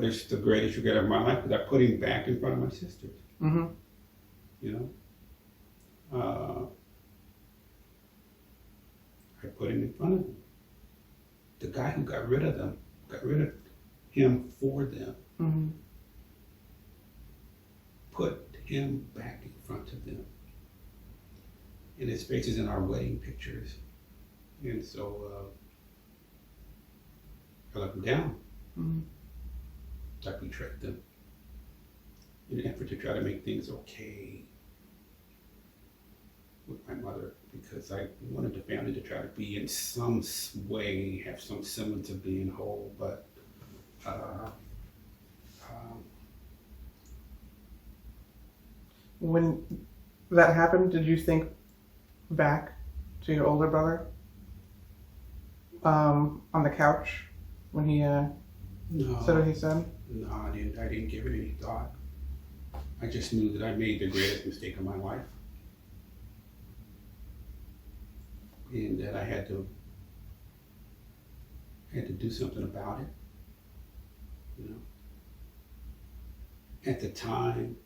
it's the greatest regret of my life, because I put him back in front of my sisters. Mm-hmm. You know, I put him in front of them. The guy who got rid of them, got rid of him for them, Mm-hmm. put him back in front of them. And his face is in our wedding pictures. And so I let them down. Mm-hmm. I betrayed them in an effort to try to make things okay with my mother, because I wanted the family to try to be in some way, have some semblance of being whole. But When that happened, did you think back to your older brother on the couch when he said what he said? No, I didn't give it any thought. I just knew that I made the greatest mistake of my life, and that I had to do something about it. You know, at the time,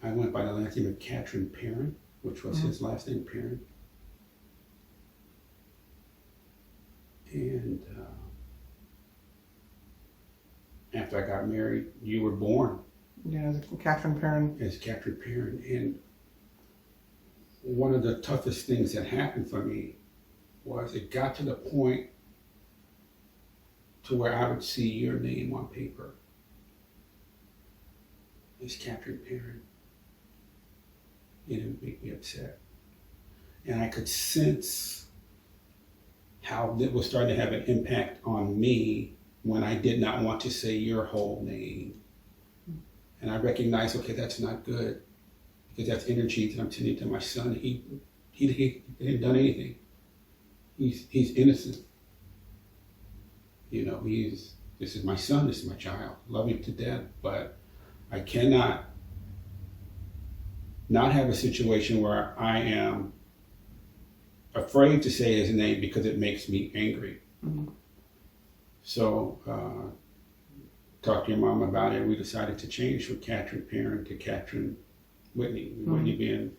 I went by the last name of Catran-Whitney, which was his last name, Perrin. And after I got married, you were born. Yeah, Catherine Perrin. As Catran-Whitney. And one of the toughest things that happened for me was it got to the point to where I would see your name on paper as Catran-Whitney. And it would make me upset. And I could sense how it was starting to have an impact on me when I did not want to say your whole name. And I recognized, okay, that's not good, because that's energy that I'm sending to my son. He hadn't done anything. He's innocent. You know, this is my son, this is my child. Love him to death, but I cannot not have a situation where I am afraid to say his name because it makes me angry. Mm-hmm. So, talked to your mom about it. We decided to change from Catran-Whitney to Catran-Whitney. Whitney being...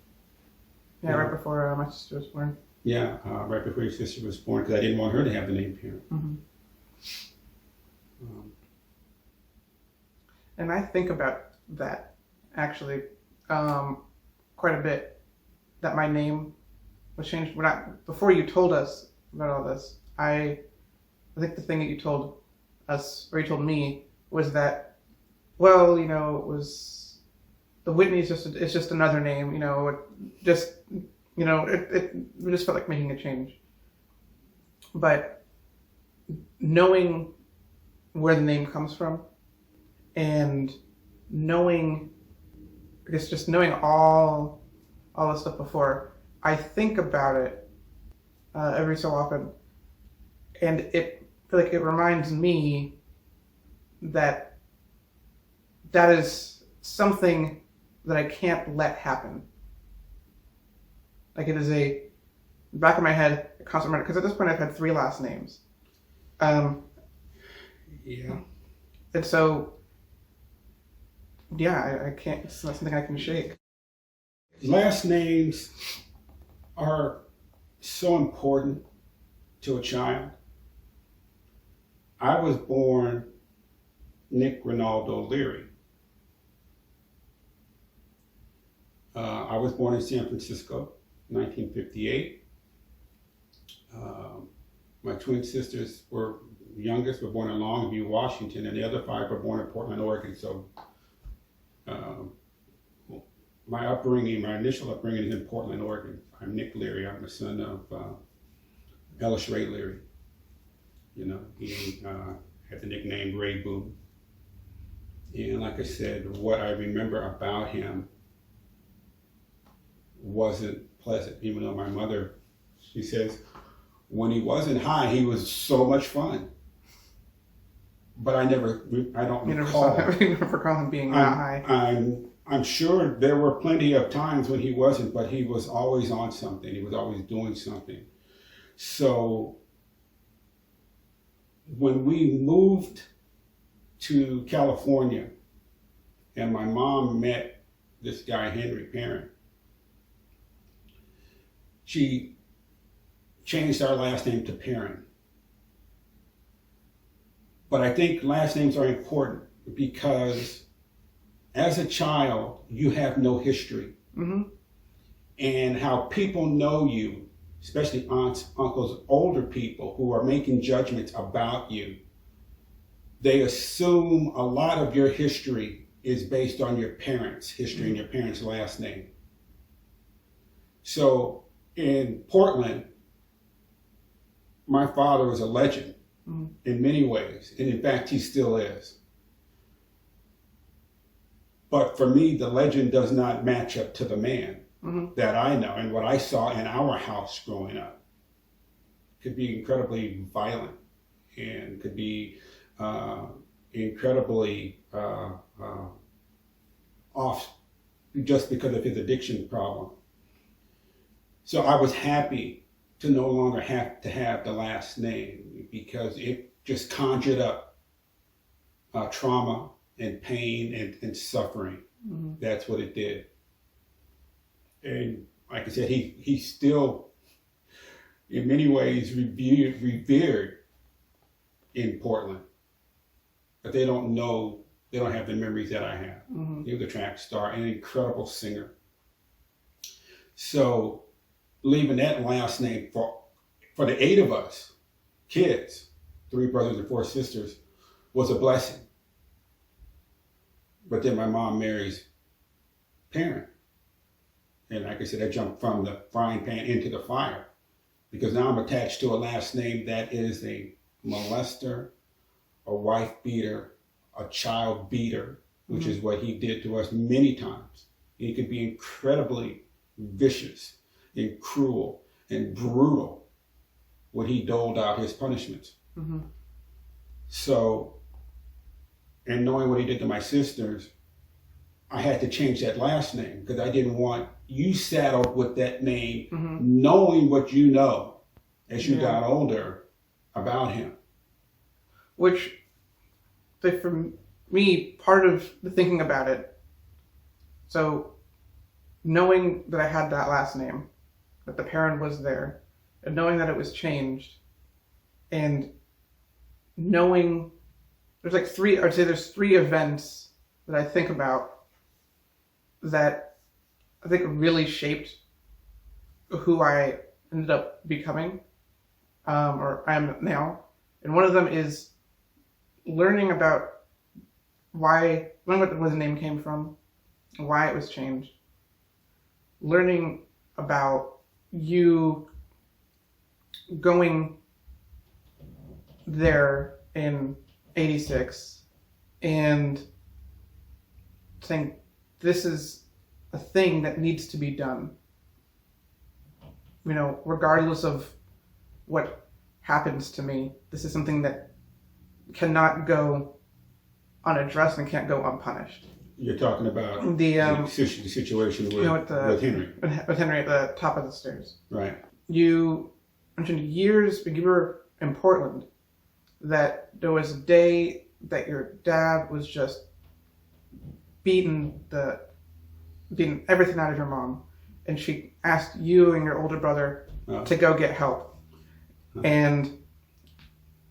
Yeah, right before my sister was born. Yeah, right before your sister was born, because I didn't want her to have the name Perrin. Mm-hmm. And I think about that, actually, quite a bit, that my name was changed. Before you told us about all this, I think the thing that you told us, or you told me, was that, well, you know, it was, the Whitney is just another name, you know, it just we just felt like making a change. But knowing where the name comes from, and knowing all the stuff before, I think about it every so often, and I feel like it reminds me that is something that I can't let happen. Like, it is back in my head, a constant reminder, because at this point I've had 3 last names. Yeah. And so, yeah, I can't, it's not something I can shake. Last names are so important to a child. I was born Nick Ronaldo Leary. I was born in San Francisco, 1958. My twin sisters youngest were born in Longview, Washington, and the other 5 were born in Portland, Oregon. So my initial upbringing is in Portland, Oregon. I'm Nick Leary. I'm the son of Ellis Ray Leary. You know, he had the nickname Ray Boom. And like I said, what I remember about him wasn't pleasant, even though my mother, she says, when he wasn't high, he was so much fun. But I don't recall. You never recall him being that high. I'm sure there were plenty of times when he wasn't, but he was always on something. He was always doing something. So when we moved to California, and my mom met this guy, Henry Parent. She changed our last name to Parent. But I think last names are important because as a child, you have no history. Mm-hmm. And how people know you, especially aunts, uncles, older people who are making judgments about you, they assume a lot of your history is based on your parents' history and your parents' last name. So in Portland, my father was a legend in many ways, and in fact, he still is. But for me, the legend does not match up to the man that I know and what I saw in our house growing up. Could be incredibly violent and could be incredibly off just because of his addiction problem. So I was happy to no longer have to have the last name because it just conjured up trauma and pain and suffering. That's what it did. And like I said, he still, in many ways, revered in Portland. But they don't know, they don't have the memories that I have. He was a track star, an incredible singer. So leaving that last name for the 8 of us, kids, 3 brothers and 4 sisters, was a blessing. But then my mom marries Parent. And like I said, I jumped from the frying pan into the fire because now I'm attached to a last name that is a molester, a wife beater, a child beater, which is what he did to us many times. He could be incredibly vicious and cruel and brutal when he doled out his punishments. So, and knowing what he did to my sisters, I had to change that last name because I didn't want you saddled with that name, knowing what you know as you got older about him. Which, for me, part of the thinking about it, so knowing that I had that last name, that the Parent was there, and knowing that it was changed, and knowing there's like 3, I'd say there's 3 events that I think about that I think really shaped who I ended up becoming, or I am now. And one of them is learning about where the name came from, why it was changed. Learning about you going there in 86 and saying, this is a thing that needs to be done. You know, regardless of what happens to me, this is something that cannot go unaddressed and can't go unpunished. You're talking about the situation with, with Henry. With Henry at the top of the stairs. Right. You mentioned years when you were in Portland that there was a day that your dad was just beating everything out of your mom, and she asked you and your older brother to go get help. And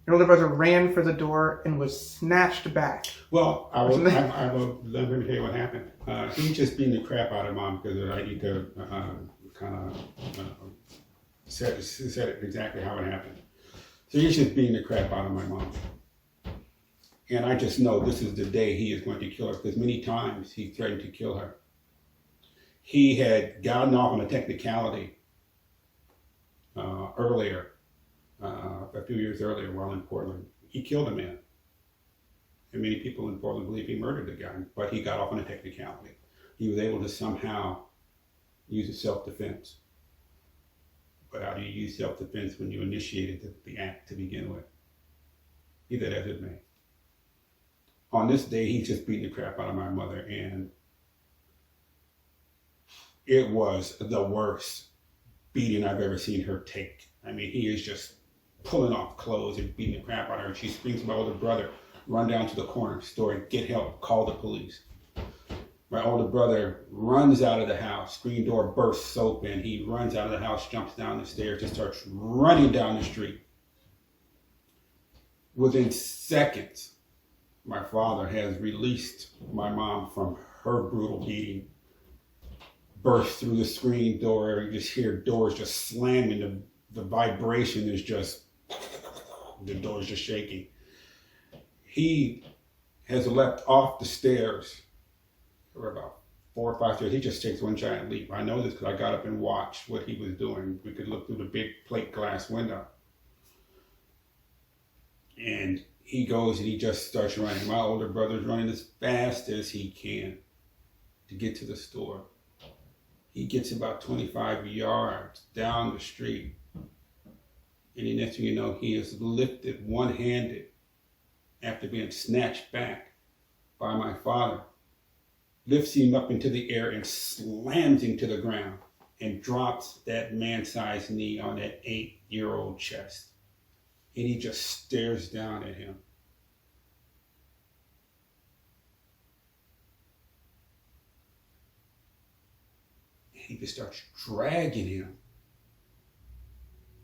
your older brother ran for the door and was snatched back. Well, let me tell you what happened. He just beat the crap out of Mom because I need to kind of said it exactly how it happened. So he's just beating the crap out of my mom. And I just know this is the day he is going to kill her because many times he threatened to kill her. He had gotten off on a technicality earlier, a few years earlier while in Portland. He killed a man. And many people in Portland believe he murdered the guy, but he got off on a technicality. He was able to somehow use a self-defense. But how do you use self-defense when you initiated the act to begin with? Be that as it may. On this day, he's just beating the crap out of my mother, and it was the worst beating I've ever seen her take. I mean, he is just pulling off clothes and beating the crap out of her. She screams to my older brother, run down to the corner store, get help, call the police. My older brother runs out of the house, screen door bursts open. He runs out of the house, jumps down the stairs, and starts running down the street. Within seconds, my father has released my mom from her brutal beating, burst through the screen door. You just hear doors just slamming. The vibration is just, the door's just shaking. He has leapt off the stairs. We're about 4 or 5 stairs. He just takes one giant leap. I know this because I got up and watched what he was doing. We could look through the big plate glass window. And he goes and he just starts running. My older brother's running as fast as he can to get to the store. He gets about 25 yards down the street. And the next thing you know, he is lifted one-handed after being snatched back by my father, lifts him up into the air and slams him to the ground and drops that man-sized knee on that 8-year-old chest. And he just stares down at him. And he just starts dragging him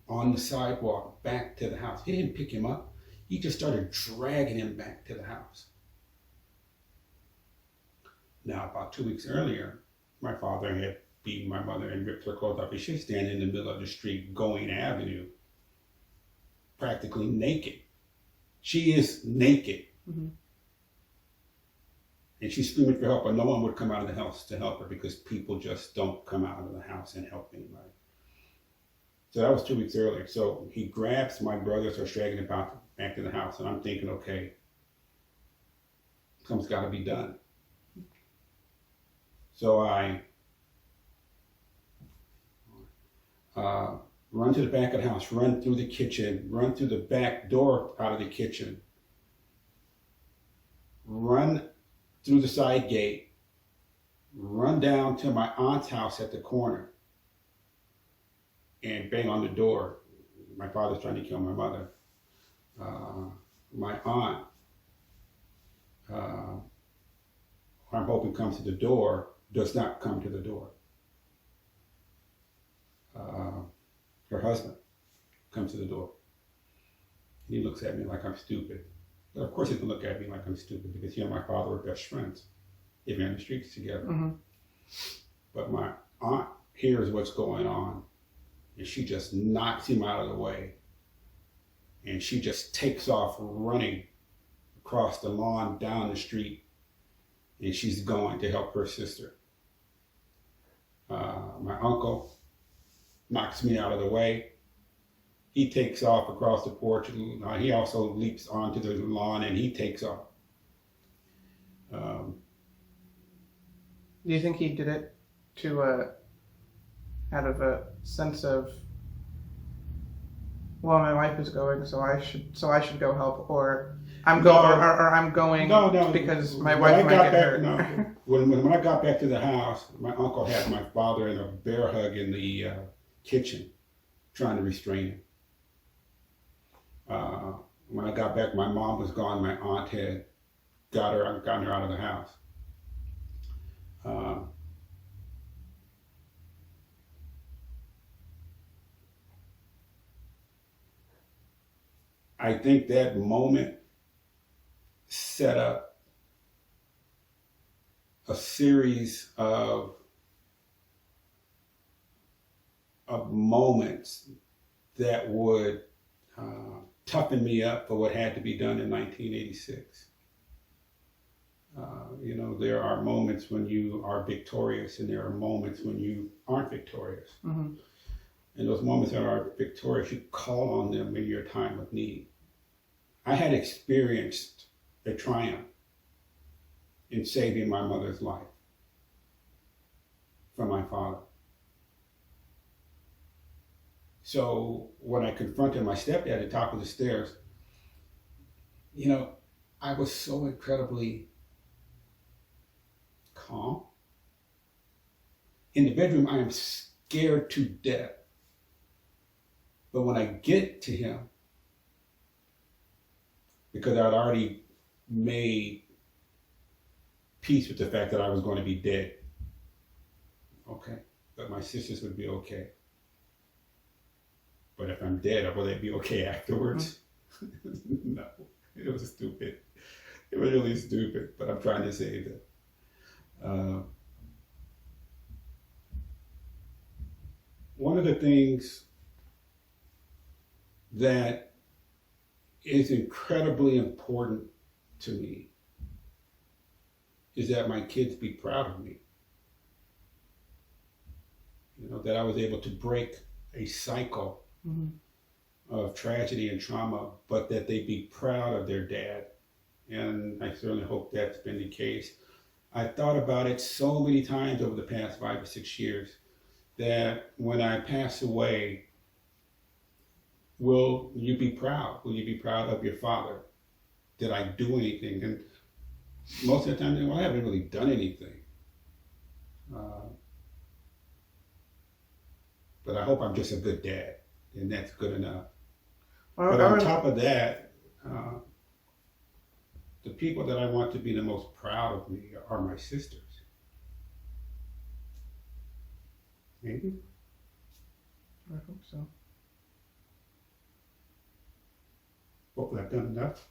on the sidewalk back to the house. He didn't pick him up. He just started dragging him back to the house. Now, about 2 weeks earlier, my father had beaten my mother and ripped her clothes off. And she's standing in the middle of the street, Going Avenue, practically naked. She is naked. Mm-hmm. And she's screaming for help, but no one would come out of the house to help her because people just don't come out of the house and help anybody. So that was 2 weeks earlier. So he grabs my brother, starts dragging him back to the house. And I'm thinking, okay, something's got to be done. So I run to the back of the house, run through the kitchen, run through the back door out of the kitchen, run through the side gate, run down to my aunt's house at the corner, and bang on the door. My father's trying to kill my mother. My aunt, who I'm hoping comes to the door, does not come to the door. Her husband comes to the door. And he looks at me like I'm stupid. But of course he can look at me like I'm stupid because he and my father were best friends. They've been on the streets together. Mm-hmm. But my aunt hears what's going on, and she just knocks him out of the way. And she just takes off running across the lawn, down the street, and she's going to help her sister. My uncle knocks me out of the way. He takes off across the porch. He also leaps onto the lawn and he takes off. Do you think he did it to out of a sense of, well, my wife is going, so I should go help, or I'm going because my wife might get hurt? No. When I got back to the house, my uncle had my father in a bear hug in the kitchen, trying to restrain him. When I got back, my mom was gone. My aunt had gotten her out of the house. I think that moment set up a series of moments that would toughen me up for what had to be done in 1986. There are moments when you are victorious and there are moments when you aren't victorious. Mm-hmm. And those moments that are victorious, you call on them in your time of need. I had experienced a triumph in saving my mother's life from my father. So when I confronted my stepdad at the top of the stairs, I was so incredibly calm. In the bedroom, I am scared to death. But when I get to him, because I'd already made peace with the fact that I was going to be dead. Okay, but my sisters would be okay. But if I'm dead, will they be okay afterwards? No, it was stupid. It was really stupid. But I'm trying to say that one of the things that is incredibly important to me is that my kids be proud of me. You know, that I was able to break a cycle of tragedy and trauma, but that they be proud of their dad. And I certainly hope that's been the case. I thought about it so many times over the past 5 or 6 years that when I pass away, will you be proud? Will you be proud of your father? Did I do anything? And most of the time, well, I haven't really done anything. But I hope I'm just a good dad, and that's good enough. But on top of that, the people that I want to be the most proud of me are my sisters. Maybe? I hope so. Hopefully I've done enough.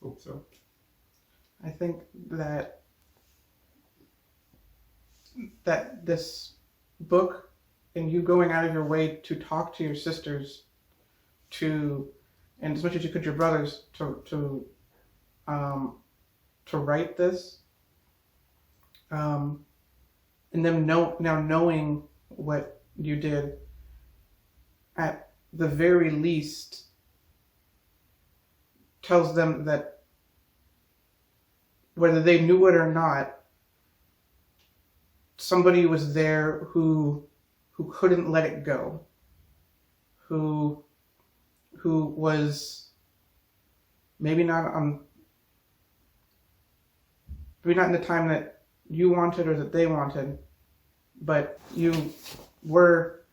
Hope so. I think that this book and you going out of your way to talk to your sisters, and as much as you could your brothers to write this, and them now knowing what you did, at the very least tells them that whether they knew it or not, somebody was there who couldn't let it go, who was maybe not in the time that you wanted or that they wanted, but you were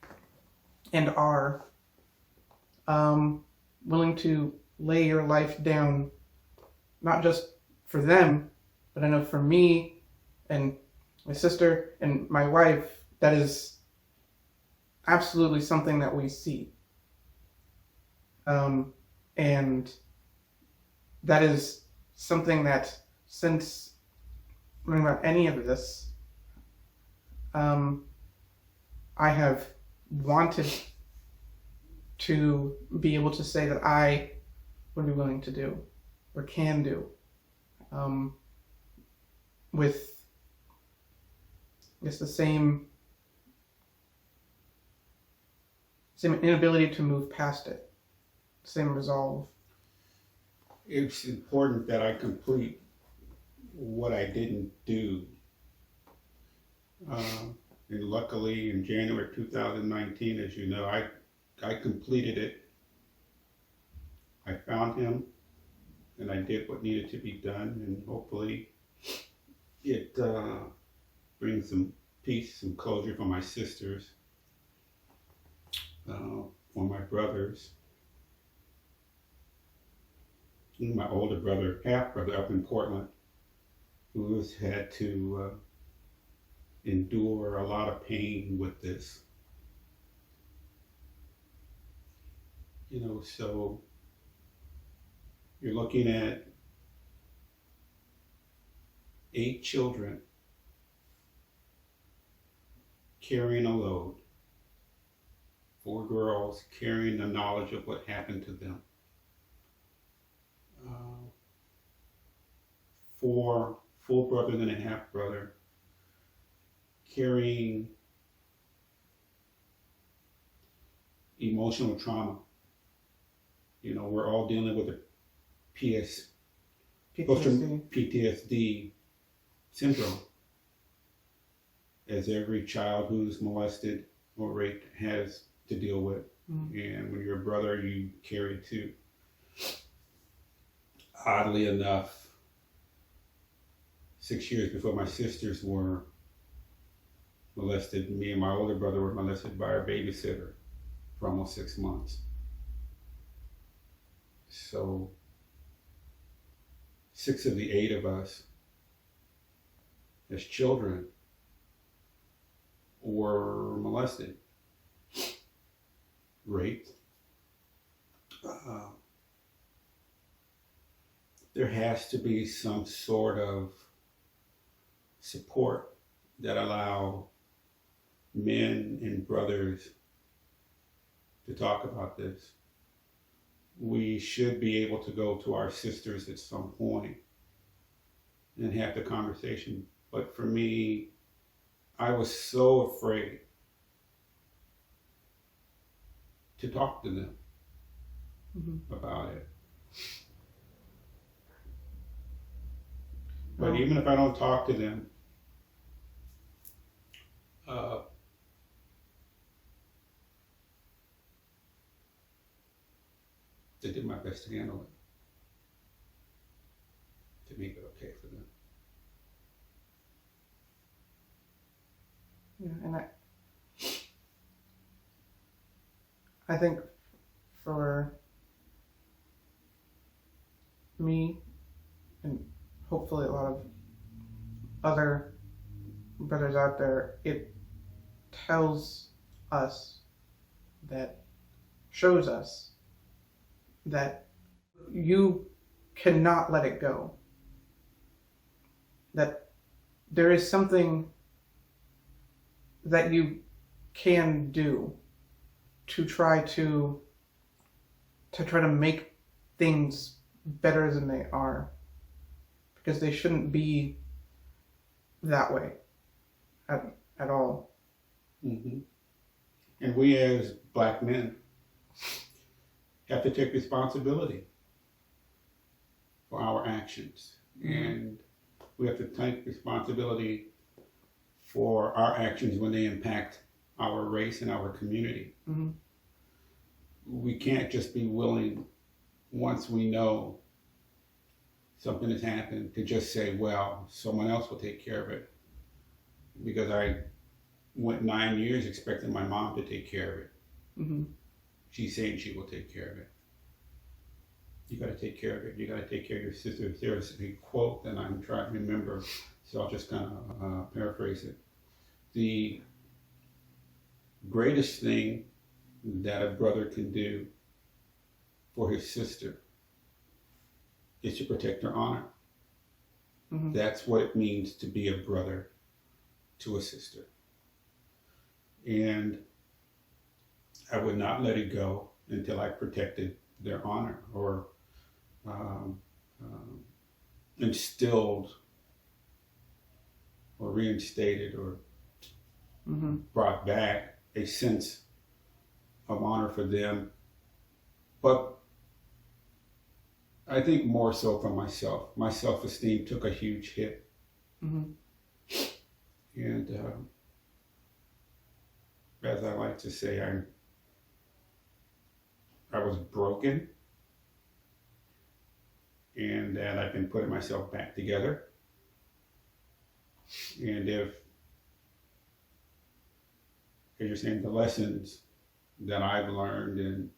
and are willing to lay your life down, not just for them, but I know for me and my sister and my wife, that is absolutely something that we see. And that is something that since learning about any of this, I have wanted to be able to say that I would be willing to do or can do, with I guess the same inability to move past it, same resolve. It's important that I complete what I didn't do. And luckily in January 2019, as you know, I completed it. I found him and I did what needed to be done, and hopefully it brings some peace, some closure for my sisters, for my brothers, and my older brother, half brother up in Portland, who has had to endure a lot of pain with this. You know, so you're looking at 8 children carrying a load, 4 girls carrying the knowledge of what happened to them, 4 full brothers and a half brother carrying emotional trauma. You know, we're all dealing with a PTSD syndrome, as every child who's molested or raped has to deal with. And when you're a brother, you carry it too. Oddly enough, 6 years before my sisters were molested, me and my older brother were molested by our babysitter for almost 6 months. So 6 of the 8 of us as children were molested, raped. There has to be some sort of support that allow men and brothers to talk about this. We should be able to go to our sisters at some point and have the conversation. But for me, I was so afraid to talk to them about it. But even if I don't talk to them, I did my best to handle it, to make it okay for them. Yeah, and I think for me, and hopefully a lot of other brothers out there, it tells us that, shows us that you cannot let it go. That there is something that you can do to try to make things better than they are, because they shouldn't be that way at all. Mm-hmm. And we as Black men have to take responsibility for our actions. And we have to take responsibility for our actions when they impact our race and our community. We can't just be willing, once we know something has happened, to just say, well, someone else will take care of it. Because I went 9 years expecting my mom to take care of it. She's saying she will take care of it. You got to take care of it. You got to take care of your sister. There's a quote that I'm trying to remember, so I'll just kind of paraphrase it. The greatest thing that a brother can do for his sister is to protect her honor. That's what it means to be a brother to a sister. And I would not let it go until I protected their honor, or instilled or reinstated or brought back a sense of honor for them. But I think more so for myself. My self-esteem took a huge hit. And as I like to say, I was broken, and that I've been putting myself back together. And if you're saying, the lessons that I've learned and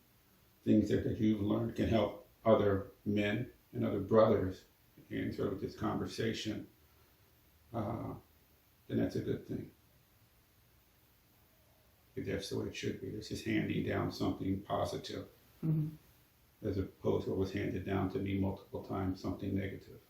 things that you've learned can help other men and other brothers in sort of this conversation, then that's a good thing. If that's the way it should be. This is handing down something positive, as opposed to what was handed down to me multiple times, something negative.